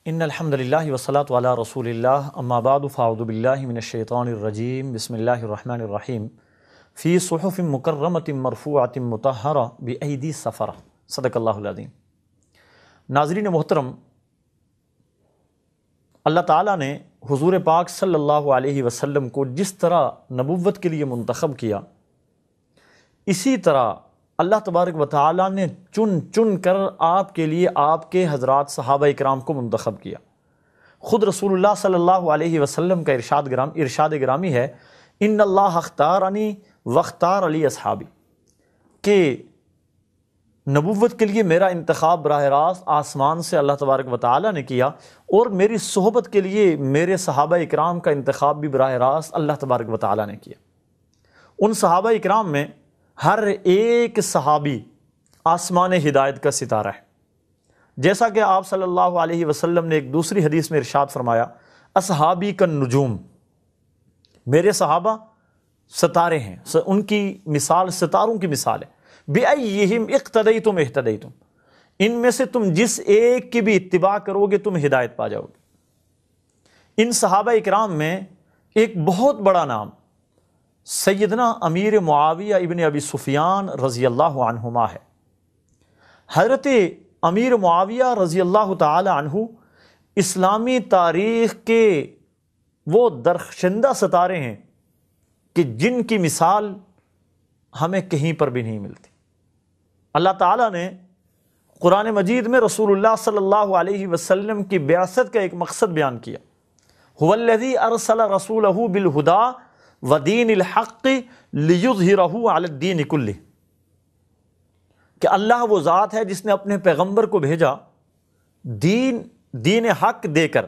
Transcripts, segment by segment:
ان الحمد للہ والصلاۃ علی رسول اللہ اما بعد فاعوذ باللہ من الشیطان الرجیم بسم اللہ الرحمن الرحیم فی صحف مکرمۃ مرفوعۃ مطہرہ بایدی سفرہ صدق اللہ العظیم۔ ناظرین محترم، اللہ تعالیٰ نے حضور پاک صلی اللہ علیہ وسلم کو جس طرح نبوت کے لیے منتخب کیا، اسی طرح اللہ تبارک و تعالیٰ نے چن چن کر آپ کے لیے آپ کے حضرات صحابہ اکرام کو منتخب کیا۔ خود رسول اللہ صلی اللہ علیہ وسلم کا ارشاد گرامی ہے، ان اللہ اختارنی واختار علی اصحابی، کہ نبوت کے لیے میرا انتخاب براہ راست آسمان سے اللہ تبارک و تعالیٰ نے کیا، اور میری صحبت کے لیے میرے صحابہ اکرام کا انتخاب بھی براہ راست اللہ تبارک و تعالیٰ نے کیا۔ ان صحابہ اکرام میں ہر ایک صحابی آسمان ہدایت کا ستارہ ہے، جیسا کہ آپ صلی اللہ علیہ وسلم نے ایک دوسری حدیث میں ارشاد فرمایا، اصحابی کالنجوم، میرے صحابہ ستارے ہیں، ان کی مثال ستاروں کی مثال ہے، بِأَيِّهِمْ اقْتَدَيْتُمْ اهْتَدَيْتُمْ، ان میں سے تم جس ایک کی بھی اتباع کرو گے تم ہدایت پا جاؤ گے۔ ان صحابہ اکرام میں ایک بہت بڑا نام سیدنا امیر معاویہ ابن ابی سفیان رضی اللہ عنہما ہے۔ حضرت امیر معاویہ رضی اللہ تعالی عنہ اسلامی تاریخ کے وہ درخشندہ ستارے ہیں کہ جن کی مثال ہمیں کہیں پر بھی نہیں ملتی۔ اللہ تعالیٰ نے قرآن مجید میں رسول اللہ صلی اللہ علیہ وسلم کی بعثت کا ایک مقصد بیان کیا، هو الذی ارسل رسولہ بالہدی ودین الحق لیظہرہ علی الدین کلہ، کہ اللہ وہ ذات ہے جس نے اپنے پیغمبر کو بھیجا دین حق دے کر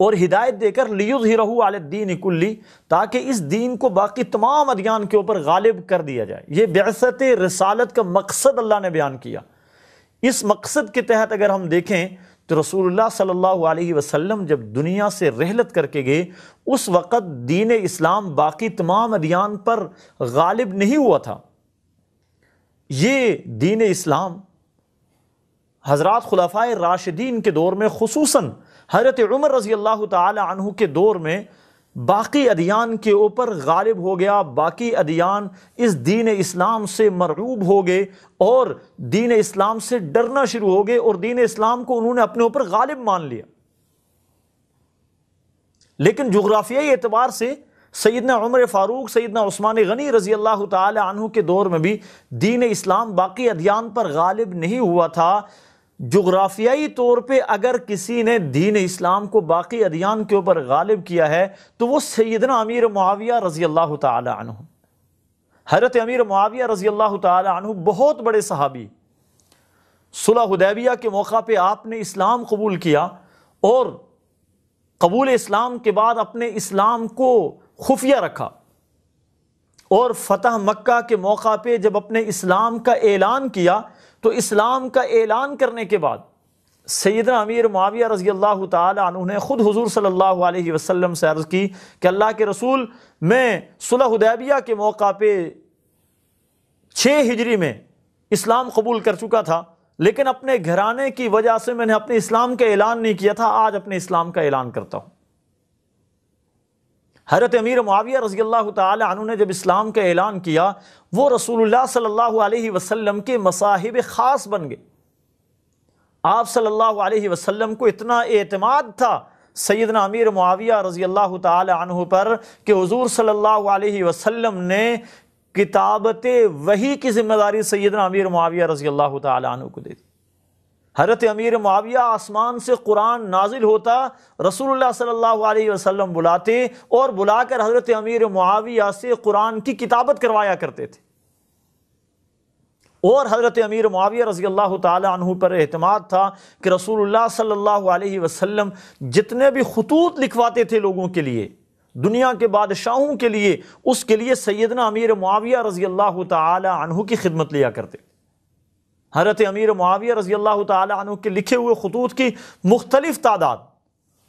اور ہدایت دے کر، لیظہرہ علی الدین کلہ، تاکہ اس دین کو باقی تمام ادیان کے اوپر غالب کر دیا جائے۔ یہ بعثت رسالت کا مقصد اللہ نے بیان کیا۔ اس مقصد کے تحت اگر ہم دیکھیں تو رسول اللہ صلی اللہ علیہ وسلم جب دنیا سے رحلت کر کے گئے، اس وقت دین اسلام باقی تمام ادیان پر غالب نہیں ہوا تھا۔ یہ دین اسلام حضرات خلفائے راشدین کے دور میں، خصوصاً حضرت عمر رضی اللہ تعالی عنہ کے دور میں، باقی ادیان کے اوپر غالب ہو گیا۔ باقی ادیان اس دین اسلام سے مرعوب ہو گئے اور دین اسلام سے ڈرنا شروع ہو گئے، اور دین اسلام کو انہوں نے اپنے اوپر غالب مان لیا۔ لیکن جغرافیائی اعتبار سے سیدنا عمر فاروق، سیدنا عثمان غنی رضی اللہ تعالی عنہ کے دور میں بھی دین اسلام باقی ادیان پر غالب نہیں ہوا تھا۔ جغرافیائی طور پہ اگر کسی نے دین اسلام کو باقی ادیان کے اوپر غالب کیا ہے تو وہ سیدنا امیر معاویہ رضی اللہ تعالی عنہ۔ حضرت امیر معاویہ رضی اللہ تعالی عنہ بہت بڑے صحابی، صلح حدیبیہ کے موقع پہ آپ نے اسلام قبول کیا، اور قبول اسلام کے بعد اپنے اسلام کو خفیہ رکھا، اور فتح مکہ کے موقع پہ جب اپنے اسلام کا اعلان کیا تو اسلام کا اعلان کرنے کے بعد سیدنا امیر معاویہ رضی اللہ تعالی عنہ نے خود حضور صلی اللہ علیہ وسلم سے عرض کی کہ اللہ کے رسول، میں صلح حدیبیہ کے موقع پہ 6 ہجری میں اسلام قبول کر چکا تھا، لیکن اپنے گھرانے کی وجہ سے میں نے اپنے اسلام کا اعلان نہیں کیا تھا، آج اپنے اسلام کا اعلان کرتا ہوں۔ حضرت امیر معاویہ رضی اللہ تعالی عنہ نے جب اسلام کا اعلان کیا، وہ رسول اللہ صلی اللہ علیہ وسلم کے مصاحب خاص بن گئے۔ آپ صلی اللہ علیہ وسلم کو اتنا اعتماد تھا سیدنا امیر معاویہ رضی اللہ تعالی عنہ پر کہ حضور صلی اللہ علیہ وسلم نے کتابت وحی کی ذمہ داری سیدنا امیر معاویہ رضی اللہ تعالی عنہ کو دے دی۔ حضرت امیر معاویہ آسمان سے قرآن نازل ہوتا، رسول اللہ صلی اللہ علیہ وسلم بلاتے اور بلا کر حضرت امیر معاویہ سے قرآن کی کتابت کروایا کرتے تھے، اور حضرت امیر معاویہ رضی اللہ تعالی عنہ پر اعتماد تھا کہ رسول اللہ صلی اللہ علیہ وسلم جتنے بھی خطوط لکھواتے تھے لوگوں کے لیے، دنیا کے بادشاہوں کے لیے، اس کے لیے سیدنا امیر معاویہ رضی اللہ تعالی عنہ کی خدمت لیا کرتے۔ حضرت امیر معاویہ رضی اللہ تعالی عنہ کے لکھے ہوئے خطوط کی مختلف تعداد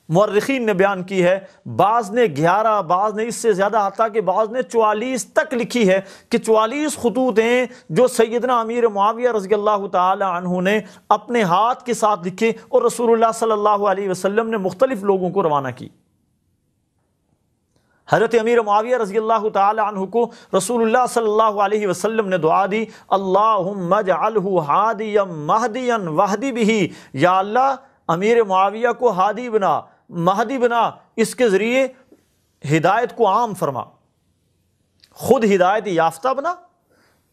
مورخین نے بیان کی ہے، بعض نے 11، بعض نے اس سے زیادہ، حتیٰ کہ بعض نے 44 تک لکھی ہے کہ 44 خطوط ہیں جو سیدنا امیر معاویہ رضی اللہ تعالی عنہ نے اپنے ہاتھ کے ساتھ لکھے اور رسول اللہ صلی اللہ علیہ وسلم نے مختلف لوگوں کو روانہ کی۔ حضرت امیر معاویہ رضی اللہ تعالی عنہ کو رسول اللہ صلی اللہ علیہ وسلم نے دعا دی، اللہم اجعلہ ہادیا مہدیا واہدی بہ، یا اللہ امیر معاویہ کو ہادی بنا، مہدی بنا، اس کے ذریعے ہدایت کو عام فرما، خود ہدایت یافتہ بنا،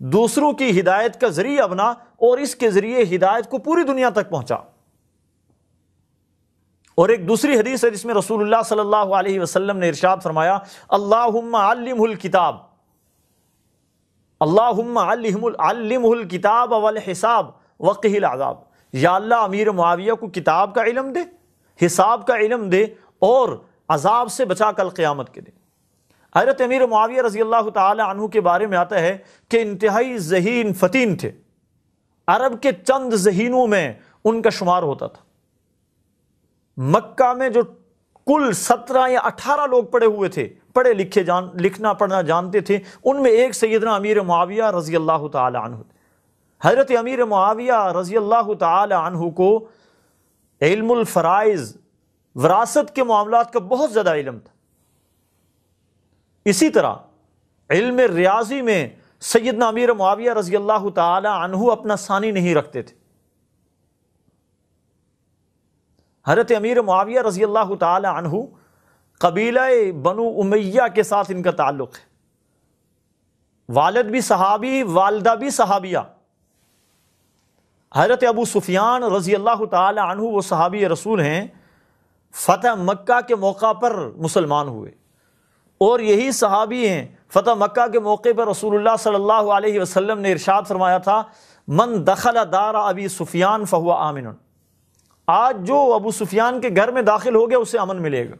دوسروں کی ہدایت کا ذریعہ بنا، اور اس کے ذریعے ہدایت کو پوری دنیا تک پہنچا۔ اور ایک دوسری حدیث ہے جس میں رسول اللہ صلی اللہ علیہ وسلم نے ارشاد فرمایا، اللہم علمہ الکتاب، اللہم علمہ الکتاب والحساب وقہ العذاب، یا اللہ امیر معاویہ کو کتاب کا علم دے، حساب کا علم دے، اور عذاب سے بچا کل قیامت کے دن۔ حضرت امیر معاویہ رضی اللہ تعالی عنہ کے بارے میں آتا ہے کہ انتہائی ذہین فتین تھے، عرب کے چند ذہینوں میں ان کا شمار ہوتا تھا۔ مکہ میں جو کل 17 یا 18 لوگ پڑھے ہوئے تھے، پڑھے لکھے لکھنا پڑھنا جانتے تھے، ان میں ایک سیدنا امیر معاویہ رضی اللہ تعالی عنہ تھے۔ حضرت امیر معاویہ رضی اللہ تعالی عنہ کو علم الفرائض، وراثت کے معاملات کا بہت زیادہ علم تھا۔ اسی طرح علم ریاضی میں سیدنا امیر معاویہ رضی اللہ تعالی عنہ اپنا ثانی نہیں رکھتے تھے۔ حضرت امیر معاویہ رضی اللہ تعالی عنہ قبیلہ بنو امیہ کے ساتھ ان کا تعلق ہے، والد بھی صحابی، والدہ بھی صحابیہ۔ حضرت ابو سفیان رضی اللہ تعالی عنہ وہ صحابی رسول ہیں، فتح مکہ کے موقع پر مسلمان ہوئے، اور یہی صحابی ہیں فتح مکہ کے موقع پر رسول اللہ صلی اللہ علیہ وسلم نے ارشاد فرمایا تھا، من دخل دار ابی سفیان فہو آمن، آج جو ابو سفیان کے گھر میں داخل ہو گیا اسے امن ملے گا۔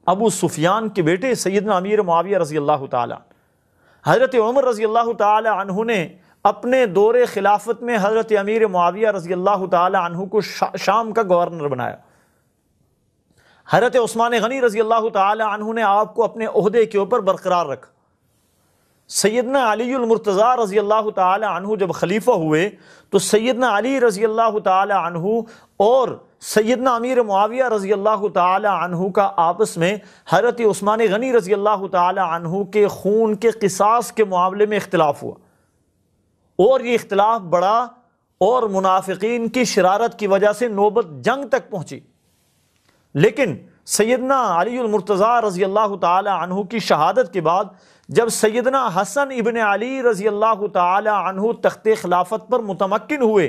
ابو سفیان کے بیٹے سیدنا امیر معاویہ رضی اللہ تعالی، حضرت عمر رضی اللہ تعالی عنہ نے اپنے دور خلافت میں حضرت امیر معاویہ رضی اللہ تعالی عنہ کو شام کا گورنر بنایا۔ حضرت عثمان غنی رضی اللہ تعالی عنہ نے آپ کو اپنے عہدے کے اوپر برقرار رکھا۔ سیدنا علی المرتضیٰ رضی اللہ تعالی عنہ جب خلیفہ ہوئے تو سیدنا علی رضی اللہ تعالی عنہ اور سیدنا امیر معاویہ رضی اللہ تعالی عنہ کا آپس میں حضرت عثمان غنی رضی اللہ تعالی عنہ کے خون کے قصاص کے معاملے میں اختلاف ہوا، اور یہ اختلاف بڑا اور منافقین کی شرارت کی وجہ سے نوبت جنگ تک پہنچی۔ لیکن سیدنا علی المرتضیٰ رضی اللہ تعالی عنہ کی شہادت کے بعد جب سیدنا حسن ابن علی رضی اللہ تعالی عنہ تخت خلافت پر متمکن ہوئے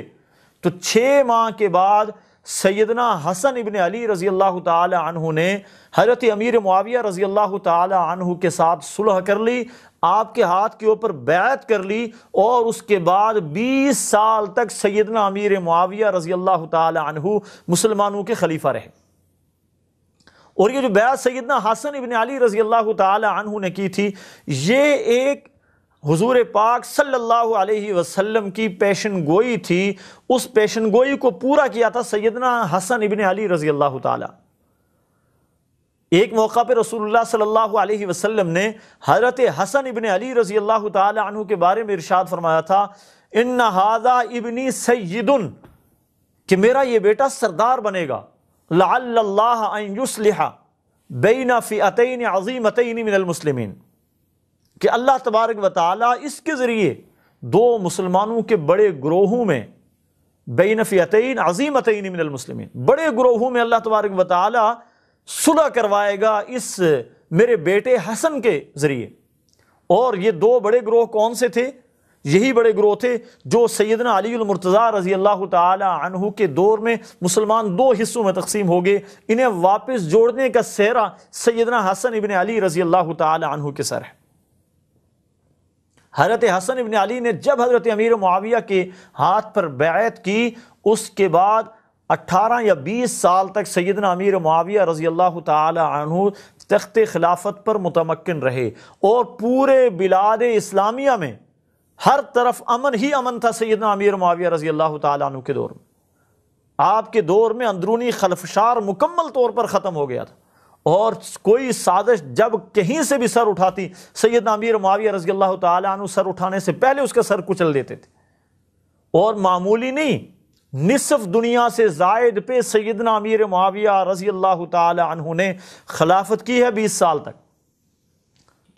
تو 6 ماہ کے بعد سیدنا حسن ابن علی رضی اللہ تعالی عنہ نے حضرت امیر معاویہ رضی اللہ تعالی عنہ کے ساتھ صلح کر لی، آپ کے ہاتھ کے اوپر بیعت کر لی، اور اس کے بعد 20 سال تک سیدنا امیر معاویہ رضی اللہ تعالی عنہ مسلمانوں کے خلیفہ رہے۔ اور یہ جو بیعت سیدنا حسن ابن علی رضی اللہ تعالی عنہ نے کی تھی، یہ ایک حضور پاک صلی اللہ علیہ وسلم کی پیشن گوئی تھی۔ اس پیشن گوئی کو پورا کیا تھا سیدنا حسن ابن علی رضی اللہ تعالی۔ ایک موقع پہ رسول اللہ صلی اللہ علیہ وسلم نے حضرت حسن ابن علی رضی اللہ تعالی عنہ کے بارے میں ارشاد فرمایا تھا، ان ھذا ابنی سید، کہ میرا یہ بیٹا سردار بنے گا، لعل اللہ ان یصلح بین فئتین عظیمتین من المسلمین، کہ اللہ تبارک و تعالیٰ اس کے ذریعے 2 مسلمانوں کے بڑے گروہوں میں، بین فئتین عظیمتین من المسلمین، بڑے گروہوں میں اللہ تبارک و تعالیٰ صلح کروائے گا اس میرے بیٹے حسن کے ذریعے۔ اور یہ 2 بڑے گروہ کون سے تھے؟ یہی بڑے گروہ تھے جو سیدنا علی المرتضیٰ رضی اللہ تعالی عنہ کے دور میں مسلمان 2 حصوں میں تقسیم ہو گئے۔ انہیں واپس جوڑنے کا سہرا سیدنا حسن ابن علی رضی اللہ تعالی عنہ کے سر ہے۔ حضرت حسن ابن علی نے جب حضرت امیر معاویہ کے ہاتھ پر بیعت کی، اس کے بعد 18 یا 20 سال تک سیدنا امیر معاویہ رضی اللہ تعالی عنہ تخت خلافت پر متمکن رہے، اور پورے بلاد اسلامیہ میں ہر طرف امن ہی امن تھا سیدنا امیر معاویہ رضی اللہ تعالی عنہ کے دور میں۔ آپ کے دور میں اندرونی خلفشار مکمل طور پر ختم ہو گیا تھا، اور کوئی سازش جب کہیں سے بھی سر اٹھاتی، سیدنا امیر معاویہ رضی اللہ تعالیٰ عنہ سر اٹھانے سے پہلے اس کا سر کچل دیتے تھے۔ اور معمولی نہیں، نصف دنیا سے زائد پہ سیدنا امیر معاویہ رضی اللہ تعالی عنہ نے خلافت کی ہے 20 سال تک،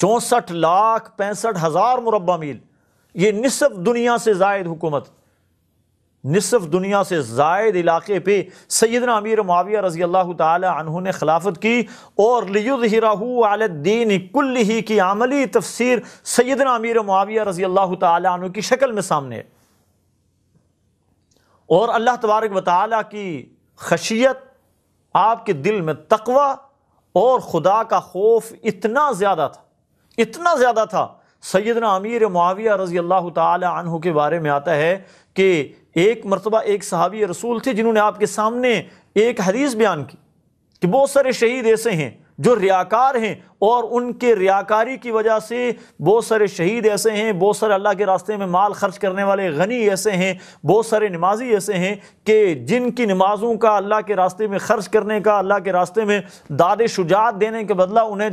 64,65,000 مربع میل، یہ نصف دنیا سے زائد حکومت، نصف دنیا سے زائد علاقے پہ سیدنا امیر معاویہ رضی اللہ تعالی عنہ نے خلافت کی، اور لِيُظْهِرَهُ عَلَى الدِّينِ كُلِّهِ کی عملی تفسیر سیدنا امیر معاویہ رضی اللہ تعالی عنہ کی شکل میں سامنے ہے۔ اور اللہ تبارک و تعالیٰ کی خشیت، آپ کے دل میں تقوی اور خدا کا خوف اتنا زیادہ تھا۔ سیدنا امیر معاویہ رضی اللہ تعالی عنہ کے بارے میں آتا ہے کہ ایک مرتبہ ایک صحابی رسول تھے جنہوں نے آپ کے سامنے ایک حدیث بیان کی کہ بہت سارے شہید ایسے ہیں جو ریاکار ہیں، اور ان کے ریاکاری کی وجہ سے بہت سارے شہید ایسے ہیں، بہت سارے اللہ کے راستے میں مال خرچ کرنے والے غنی ایسے ہیں، بہت سارے نمازی ایسے ہیں کہ جن کی نمازوں کا اللہ کے راستے میں خرچ کرنے کا، اللہ کے راستے میں داد شجاعت دینے کے بدلہ انہیں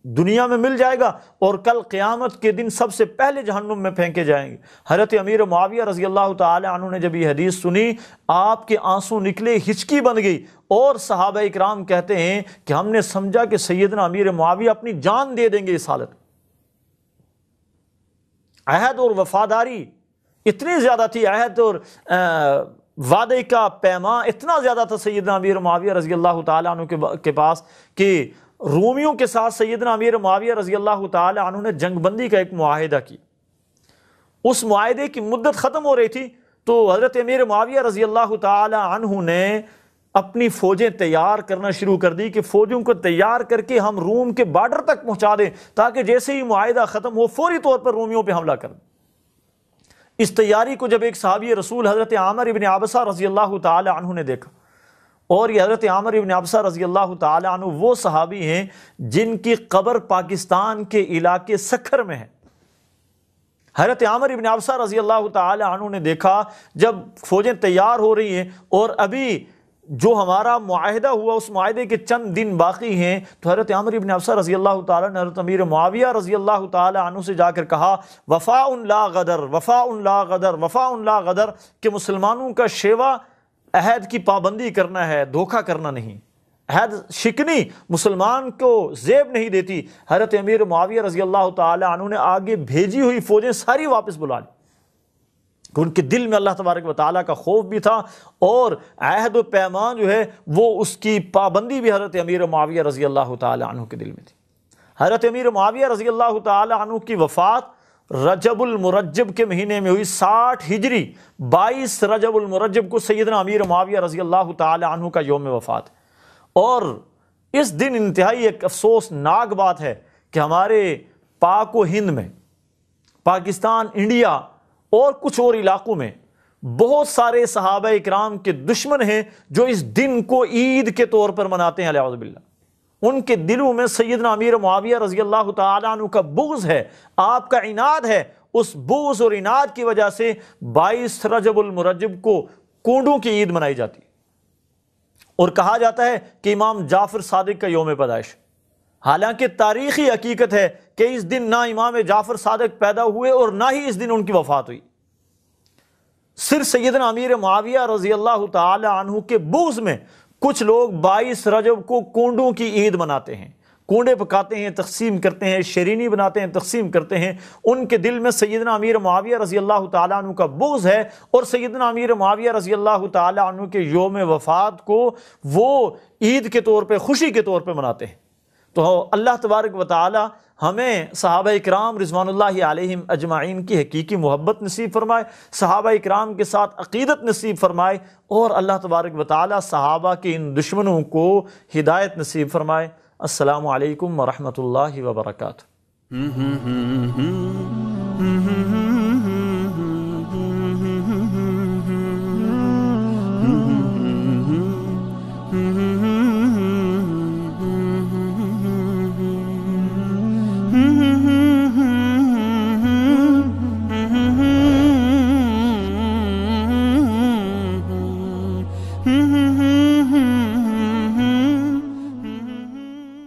دنیا میں مل جائے گا، اور کل قیامت کے دن سب سے پہلے جہنم میں پھینکے جائیں گے۔ حضرت امیر معاویہ رضی اللہ تعالی عنہ نے جب یہ حدیث سنی، آپ کے آنسو نکلے، ہچکی بن گئی، اور صحابہ اکرام کہتے ہیں کہ ہم نے سمجھا کہ سیدنا امیر معاویہ اپنی جان دے دیں گے اس حالت۔ عہد اور وفاداری اتنی زیادہ تھی، عہد اور وعدے کا پیمان اتنا زیادہ تھا سیدنا امیر معاویہ رضی اللہ تعالی عنہ کے پاس کہ رومیوں کے ساتھ سیدنا امیر معاویہ رضی اللہ تعالی عنہ نے جنگ بندی کا ایک معاہدہ کی۔ اس معاہدے کی مدت ختم ہو رہی تھی تو حضرت امیر معاویہ رضی اللہ تعالی عنہ نے اپنی فوجیں تیار کرنا شروع کر دی کہ فوجوں کو تیار کر کے ہم روم کے بارڈر تک پہنچا دیں، تاکہ جیسے ہی معاہدہ ختم ہو فوری طور پر رومیوں پہ حملہ کر دیں۔ اس تیاری کو جب ایک صحابی رسول حضرت عامر ابن عبسہ رضی اللہ تعالی عنہ نے دیکھا، اور یہ حضرت عامر ابن عبسہ رضی اللہ تعالی عنہ وہ صحابی ہیں جن کی قبر پاکستان کے علاقے سکھر میں ہے۔ حضرت عامر ابن عبسہ رضی اللہ تعالی عنہ نے دیکھا جب فوجیں تیار ہو رہی ہیں اور ابھی جو ہمارا معاہدہ ہوا اس معاہدے کے چند دن باقی ہیں، تو حضرت عامر ابن عبسہ رضی اللہ تعالیٰ نے حضرت امیر معاویہ رضی اللہ تعالی عنہ سے جا کر کہا وفاء لا غدر، وفاء لا غدر، وفاء لا غدر، کہ مسلمانوں کا شیوا عہد کی پابندی کرنا ہے، دھوکہ کرنا نہیں۔ عہد شکنی مسلمان کو زیب نہیں دیتی۔ حضرت امیر معاویہ رضی اللہ تعالی عنہ نے آگے بھیجی ہوئی فوجیں ساری واپس بلا لی، کہ ان کے دل میں اللہ تبارک و تعالیٰ کا خوف بھی تھا، اور عہد و پیمان جو ہے وہ اس کی پابندی بھی حضرت امیر معاویہ رضی اللہ تعالی عنہ کے دل میں تھی۔ حضرت امیر معاویہ رضی اللہ تعالی عنہ کی وفات رجب المرجب کے مہینے میں ہوئی، 60 ہجری 22 رجب المرجب کو سیدنا امیر معاویہ رضی اللہ تعالی عنہ کا یوم وفات۔ اور اس دن انتہائی ایک افسوسناک بات ہے کہ ہمارے پاک و ہند میں، پاکستان، انڈیا اور کچھ اور علاقوں میں بہت سارے صحابہ اکرام کے دشمن ہیں جو اس دن کو عید کے طور پر مناتے ہیں، اعوذ باللہ۔ ان کے دلوں میں سیدنا امیر معاویہ رضی اللہ تعالی عنہ کا بغض ہے، آپ کا عناد ہے۔ اس بغض اور عناد کی وجہ سے 22 رجب المرجب کو کونڈوں کی عید منائی جاتی ہے، اور کہا جاتا ہے کہ امام جعفر صادق کا یوم پیدائش، حالانکہ تاریخی حقیقت ہے کہ اس دن نہ امام جعفر صادق پیدا ہوئے اور نہ ہی اس دن ان کی وفات ہوئی۔ صرف سیدنا امیر معاویہ رضی اللہ تعالی عنہ کے بغض میں کچھ لوگ 22 رجب کو کونڈوں کی عید مناتے ہیں، کونڈے پکاتے ہیں، تقسیم کرتے ہیں، شیرینی بناتے ہیں، تقسیم کرتے ہیں۔ ان کے دل میں سیدنا امیر معاویہ رضی اللہ تعالیٰ عنہ کا بغض ہے، اور سیدنا امیر معاویہ رضی اللہ تعالیٰ عنہ کے یوم وفات کو وہ عید کے طور پہ، خوشی کے طور پہ مناتے ہیں۔ تو اللہ تبارک و تعالی ہمیں صحابہ اکرام رضوان اللہ علیہم اجمعین کی حقیقی محبت نصیب فرمائے، صحابہ اکرام کے ساتھ عقیدت نصیب فرمائے، اور اللہ تبارک و تعالی صحابہ کے ان دشمنوں کو ہدایت نصیب فرمائے۔ السلام علیکم ورحمۃ اللہ وبرکاتہ۔